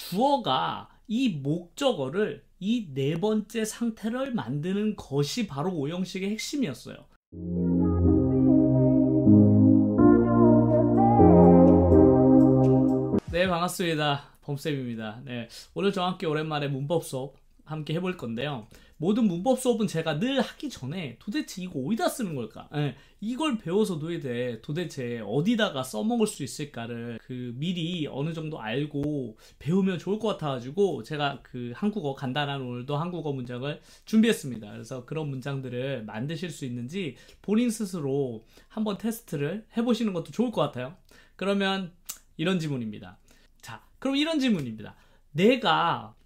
주어가 이 목적어를 이 네 번째 상태를 만드는 것이 바로 오형식의 핵심이었어요. 네, 반갑습니다. 범쌤입니다. 네, 오늘 저와 함께 오랜만에 문법 수업 함께 해볼 건데요. 모든 문법 수업은 제가 늘 하기 전에 도대체 이거 어디다 쓰는 걸까? 네, 이걸 배워서 도대체 어디다가 써먹을 수 있을까를 미리 어느 정도 알고 배우면 좋을 것 같아가지고 제가 한국어 간단한 오늘도 한국어 문장을 준비했습니다. 그래서 그런 문장들을 만드실 수 있는지 본인 스스로 한번 테스트를 해보시는 것도 좋을 것 같아요. 그러면 이런 질문입니다. 자, 그럼 이런 질문입니다. 내가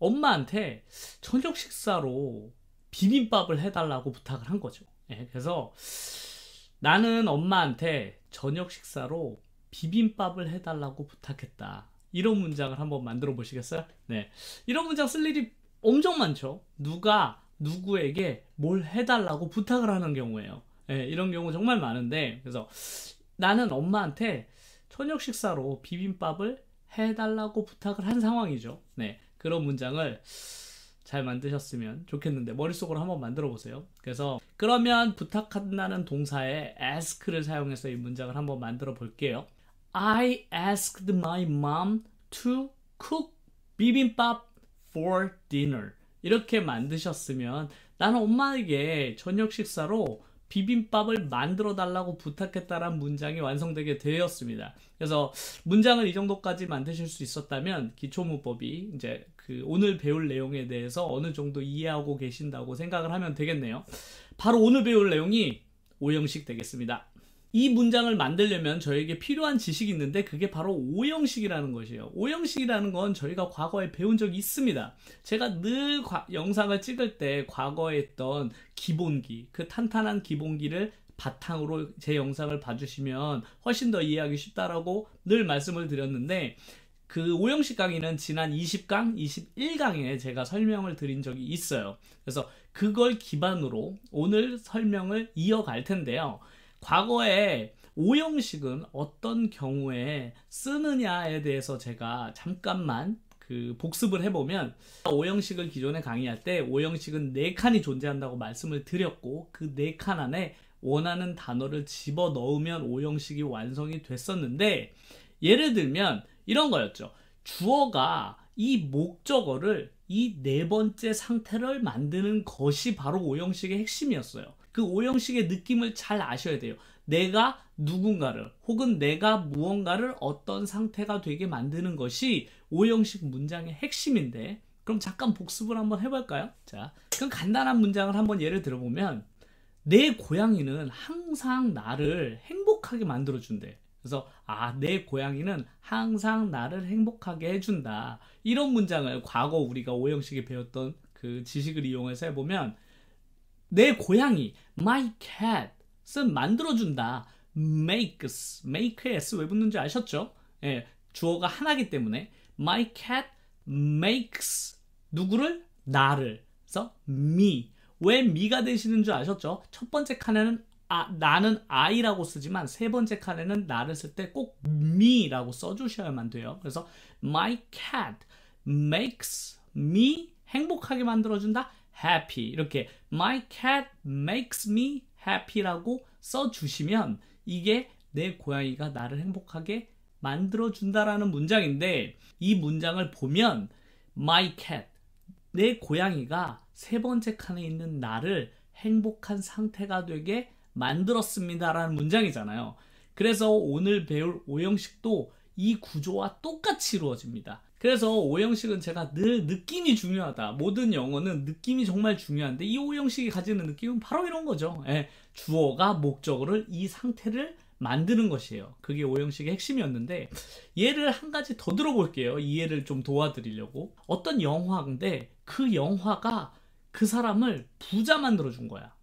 엄마한테 저녁 식사로 비빔밥을 해달라고 부탁을 한 거죠. 네, 그래서 나는 엄마한테 저녁 식사로 비빔밥을 해달라고 부탁했다. 이런 문장을 한번 만들어 보시겠어요? 네, 이런 문장 쓸 일이 엄청 많죠. 누가 누구에게 뭘 해달라고 부탁을 하는 경우에요. 네, 이런 경우 정말 많은데, 그래서 나는 엄마한테 저녁 식사로 비빔밥을 해달라고 부탁을 한 상황이죠. 네, 그런 문장을 잘 만드셨으면 좋겠는데 머릿속으로 한번 만들어 보세요. 그래서 그러면 부탁한다는 동사에 ask를 사용해서 이 문장을 한번 만들어 볼게요. I asked my mom to cook bibimbap for dinner. 이렇게 만드셨으면 나는 엄마에게 저녁 식사로 비빔밥을 만들어 달라고 부탁했다라는 문장이 완성되게 되었습니다. 그래서 문장을 이 정도까지 만드실 수 있었다면 기초문법이 이제 오늘 배울 내용에 대해서 어느 정도 이해하고 계신다고 생각을 하면 되겠네요. 바로 오늘 배울 내용이 오형식 되겠습니다. 이 문장을 만들려면 저에게 필요한 지식이 있는데 그게 바로 오형식이라는 것이에요. 오형식이라는 건 저희가 과거에 배운 적이 있습니다. 제가 늘 영상을 찍을 때 과거에 했던 기본기, 탄탄한 기본기를 바탕으로 제 영상을 봐주시면 훨씬 더 이해하기 쉽다라고 늘 말씀을 드렸는데 오형식 강의는 지난 20강, 21강에 제가 설명을 드린 적이 있어요. 그래서 그걸 기반으로 오늘 설명을 이어갈 텐데요. 과거에 오형식은 어떤 경우에 쓰느냐에 대해서 제가 잠깐만 복습을 해보면 오형식을 기존에 강의할 때 오형식은 4칸이 존재한다고 말씀을 드렸고 그 4칸 안에 원하는 단어를 집어넣으면 오형식이 완성이 됐었는데 예를 들면 이런 거였죠. 주어가 이 목적어를 이 네 번째 상태를 만드는 것이 바로 오형식의 핵심이었어요. 그 오형식의 느낌을 잘 아셔야 돼요. 내가 누군가를 혹은 내가 무언가를 어떤 상태가 되게 만드는 것이 오형식 문장의 핵심인데 그럼 잠깐 복습을 한번 해볼까요? 자, 그럼 간단한 문장을 한번 예를 들어보면 내 고양이는 항상 나를 행복하게 만들어준대. 그래서 내 고양이는 항상 나를 행복하게 해준다. 이런 문장을 과거 우리가 오형식에 배웠던 지식을 이용해서 해보면 내 고양이, my cat은 만들어준다. makes, make의 s 왜 붙는지 아셨죠? 예, 주어가 하나이기 때문에 my cat makes 누구를? 나를. 그래서 me. 왜 me가 되시는 줄 아셨죠? 첫 번째 칸에는 나는 I라고 쓰지만 세 번째 칸에는 나를 쓸 때 꼭 me라고 써주셔야만 돼요. 그래서 my cat makes me 행복하게 만들어준다. happy. 이렇게 my cat makes me happy라고 써주시면 이게 내 고양이가 나를 행복하게 만들어준다라는 문장인데 이 문장을 보면 my cat, 내 고양이가 세 번째 칸에 있는 나를 행복한 상태가 되게 만들었습니다라는 문장이잖아요. 그래서 오늘 배울 오형식도 이 구조와 똑같이 이루어집니다. 그래서 오형식은 제가 늘 느낌이 중요하다. 모든 영어는 느낌이 정말 중요한데 이 오형식이 가지는 느낌은 바로 이런 거죠. 주어가 목적어를 이 상태를 만드는 것이에요. 그게 오형식의 핵심이었는데 예를 한 가지 더 들어볼게요. 이해를 좀 도와드리려고. 어떤 영화인데 그 영화가 그 사람을 부자 만들어준 거야.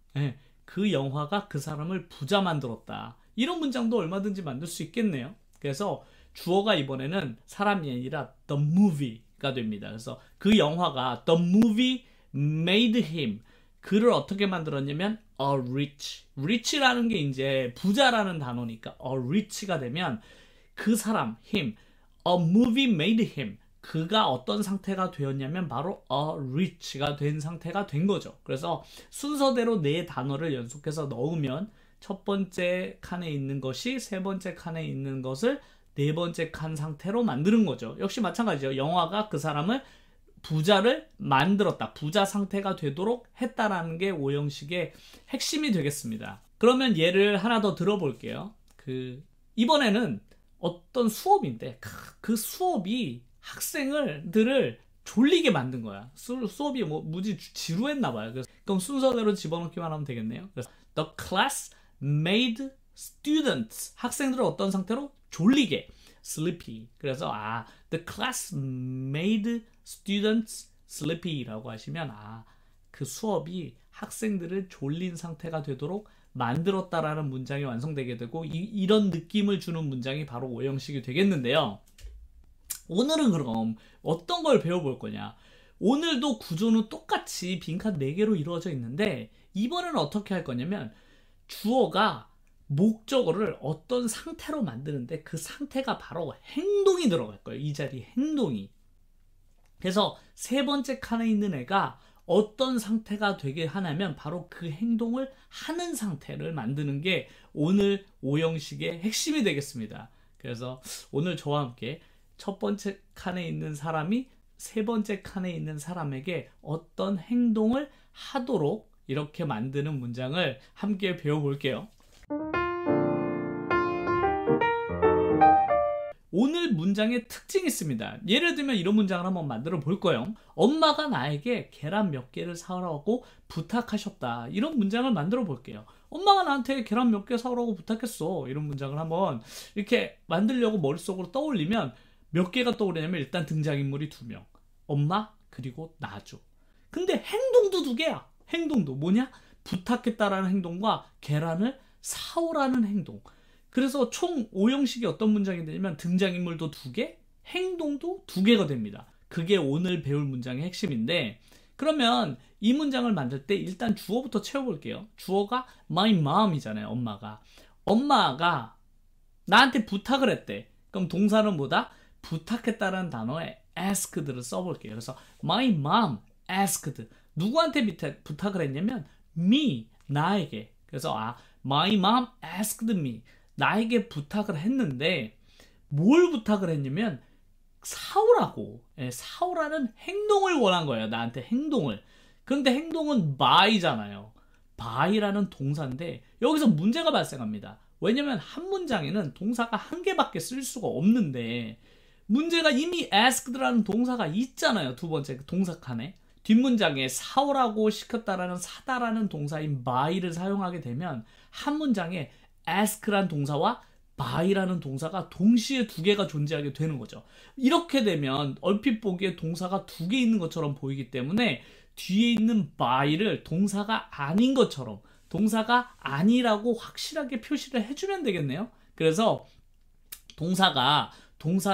그 영화가 그 사람을 부자 만들었다. 이런 문장도 얼마든지 만들 수 있겠네요. 그래서 주어가 이번에는 사람이 아니라 the movie가 됩니다. 그래서 그 영화가 the movie made him. 그를 어떻게 만들었냐면 a rich. rich라는 게 이제 부자라는 단어니까 a rich가 되면 그 사람 him. a movie made him. 그가 어떤 상태가 되었냐면 바로 a rich가 된 상태가 된 거죠. 그래서 순서대로 네 단어를 연속해서 넣으면 첫 번째 칸에 있는 것이 세 번째 칸에 있는 것을 네 번째 칸 상태로 만드는 거죠. 역시 마찬가지죠. 영화가 그 사람을 부자를 만들었다. 부자 상태가 되도록 했다라는 게 오형식의 핵심이 되겠습니다. 그러면 예를 하나 더 들어볼게요. 이번에는 어떤 수업인데 그 수업이 학생들을 졸리게 만든 거야. 수업이 뭐 무지 지루했나 봐요. 그럼 순서대로 집어넣기만 하면 되겠네요. 그래서 The class made students, 학생들을 어떤 상태로? 졸리게, sleepy. 그래서 the class made students sleepy라고 하시면 그 수업이 학생들을 졸린 상태가 되도록 만들었다라는 문장이 완성되게 되고 이런 느낌을 주는 문장이 바로 오형식이 되겠는데요. 오늘은 그럼 어떤 걸 배워볼 거냐? 오늘도 구조는 똑같이 빈칸 4개로 이루어져 있는데 이번에는 어떻게 할 거냐면 주어가 목적어를 어떤 상태로 만드는데 그 상태가 바로 행동이 들어갈 거예요. 이 자리에 행동이. 그래서 세 번째 칸에 있는 애가 어떤 상태가 되게 하냐면 바로 그 행동을 하는 상태를 만드는 게 오늘 오형식의 핵심이 되겠습니다. 그래서 오늘 저와 함께 첫 번째 칸에 있는 사람이 세 번째 칸에 있는 사람에게 어떤 행동을 하도록 이렇게 만드는 문장을 함께 배워볼게요. 오늘 문장의 특징이 있습니다. 예를 들면 이런 문장을 한번 만들어 볼 거예요. 엄마가 나에게 계란 몇 개를 사오라고 부탁하셨다. 이런 문장을 만들어 볼게요. 엄마가 나한테 계란 몇 개 사오라고 부탁했어. 이런 문장을 한번 이렇게 만들려고 머릿속으로 떠올리면 몇 개가 떠오르냐면 일단 등장인물이 2명. 엄마 그리고 나죠. 근데 행동도 2개야. 행동도 뭐냐? 부탁했다라는 행동과 계란을 사오라는 행동. 그래서 총 오형식이 어떤 문장이 되냐면 등장인물도 2개, 행동도 2개가 됩니다. 그게 오늘 배울 문장의 핵심인데 그러면 이 문장을 만들 때 일단 주어부터 채워볼게요. 주어가 my mom이잖아요. 엄마가 나한테 부탁을 했대. 그럼 동사는 뭐다? 부탁했다라는 단어에 asked를 써볼게요. 그래서 my mom asked. 누구한테 부탁을 했냐면 me, 나에게. 그래서 my mom asked me. 나에게 부탁을 했는데 뭘 부탁을 했냐면 사오라고. 사오라는 행동을 원한 거예요. 나한테 행동을. 그런데 행동은 buy잖아요. buy라는 동사인데 여기서 문제가 발생합니다. 왜냐면 한 문장에는 동사가 1개밖에 쓸 수가 없는데 문제가 이미 asked라는 동사가 있잖아요. 두 번째 동사 칸에. 뒷문장에 사오라고 시켰다라는 사다라는 동사인 buy를 사용하게 되면 한 문장에 ask란 동사와 buy라는 동사가 동시에 2개가 존재하게 되는 거죠. 이렇게 되면 얼핏 보기에 동사가 2개 있는 것처럼 보이기 때문에 뒤에 있는 buy를 동사가 아닌 것처럼 동사가 아니라고 확실하게 표시를 해주면 되겠네요. 그래서 동사가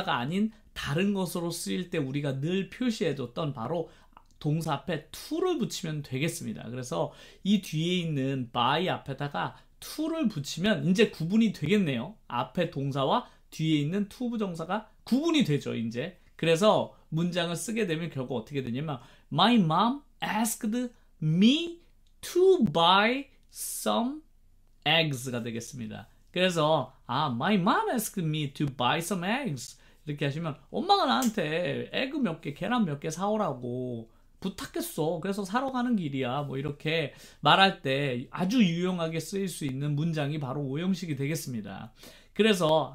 아닌 다른 것으로 쓰일 때 우리가 늘 표시해줬던 바로 동사 앞에 to를 붙이면 되겠습니다. 그래서 이 뒤에 있는 by 앞에다가 to를 붙이면 이제 구분이 되겠네요. 앞에 동사와 뒤에 있는 to 부정사가 구분이 되죠. 이제. 그래서 문장을 쓰게 되면 결국 어떻게 되냐면 My mom asked me to buy some eggs가 되겠습니다. 그래서 My mom asked me to buy some eggs 이렇게 하시면 엄마가 나한테 에그 몇 개, 계란 몇 개 사오라고 부탁했어. 그래서 사러 가는 길이야. 뭐 이렇게 말할 때 아주 유용하게 쓰일 수 있는 문장이 바로 오형식이 되겠습니다. 그래서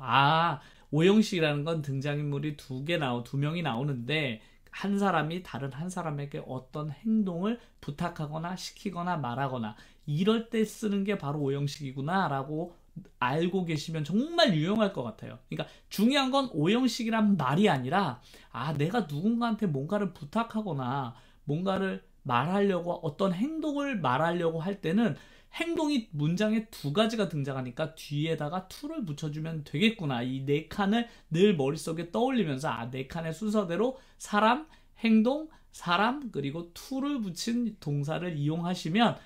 오형식이라는 건 등장인물이 2명이 나오는데 한 사람이 다른 한 사람에게 어떤 행동을 부탁하거나 시키거나 말하거나 이럴 때 쓰는 게 바로 오형식이구나 라고 알고 계시면 정말 유용할 것 같아요. 그러니까 중요한 건 오형식이란 말이 아니라 내가 누군가한테 뭔가를 부탁하거나 뭔가를 말하려고 어떤 행동을 말하려고 할 때는 행동이 문장에 2가지가 등장하니까 뒤에다가 to를 붙여주면 되겠구나. 이 4칸을 늘 머릿속에 떠올리면서 4칸의 순서대로 사람, 행동, 사람 그리고 to를 붙인 동사를 이용하시면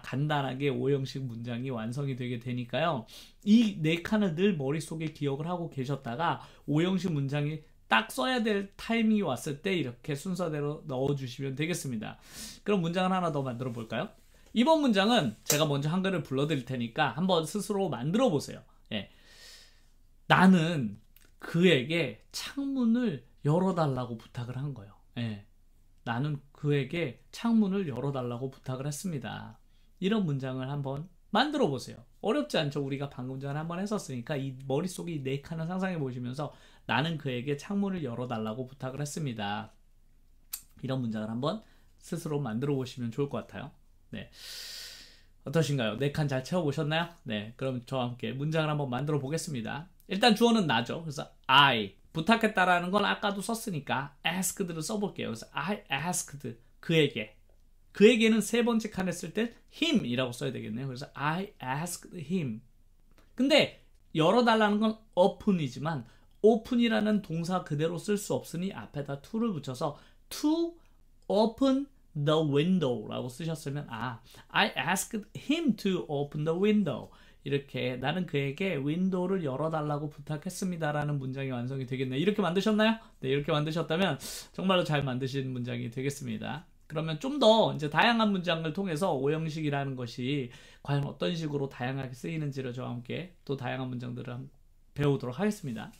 간단하게 오형식 문장이 완성이 되게 되니까요. 이 4칸을 늘 머릿속에 기억을 하고 계셨다가 오형식 문장이 딱 써야 될 타이밍이 왔을 때 이렇게 순서대로 넣어주시면 되겠습니다. 그럼 문장을 하나 더 만들어 볼까요? 이번 문장은 제가 먼저 한글을 불러드릴 테니까 한번 스스로 만들어 보세요. 예. 나는 그에게 창문을 열어달라고 부탁을 한 거예요. 예. 나는 그에게 창문을 열어달라고 부탁을 했습니다. 이런 문장을 한번 만들어 보세요. 어렵지 않죠? 우리가 방금 전에 한번 했었으니까 이 머릿속에 이 네 칸을 상상해 보시면서 나는 그에게 창문을 열어달라고 부탁을 했습니다. 이런 문장을 한번 스스로 만들어 보시면 좋을 것 같아요. 네. 어떠신가요? 네 칸 잘 채워보셨나요? 네. 그럼 저와 함께 문장을 한번 만들어 보겠습니다. 일단 주어는 나죠. 그래서 I. 부탁했다라는 건 아까도 썼으니까 asked를 써볼게요. 그래서 I asked. 그에게. 그에게는 세 번째 칸에 쓸 때 him이라고 써야 되겠네요. 그래서 I asked him. 근데 열어달라는 건 open이지만 open이라는 동사 그대로 쓸 수 없으니 앞에다 to를 붙여서 to open the window라고 쓰셨으면 I asked him to open the window. 이렇게 나는 그에게 윈도우를 열어달라고 부탁했습니다라는 문장이 완성이 되겠네요. 이렇게 만드셨나요? 네, 이렇게 만드셨다면 정말로 잘 만드신 문장이 되겠습니다. 그러면 좀 더 이제 다양한 문장을 통해서 오형식이라는 것이 과연 어떤 식으로 다양하게 쓰이는지를 저와 함께 또 다양한 문장들을 배우도록 하겠습니다.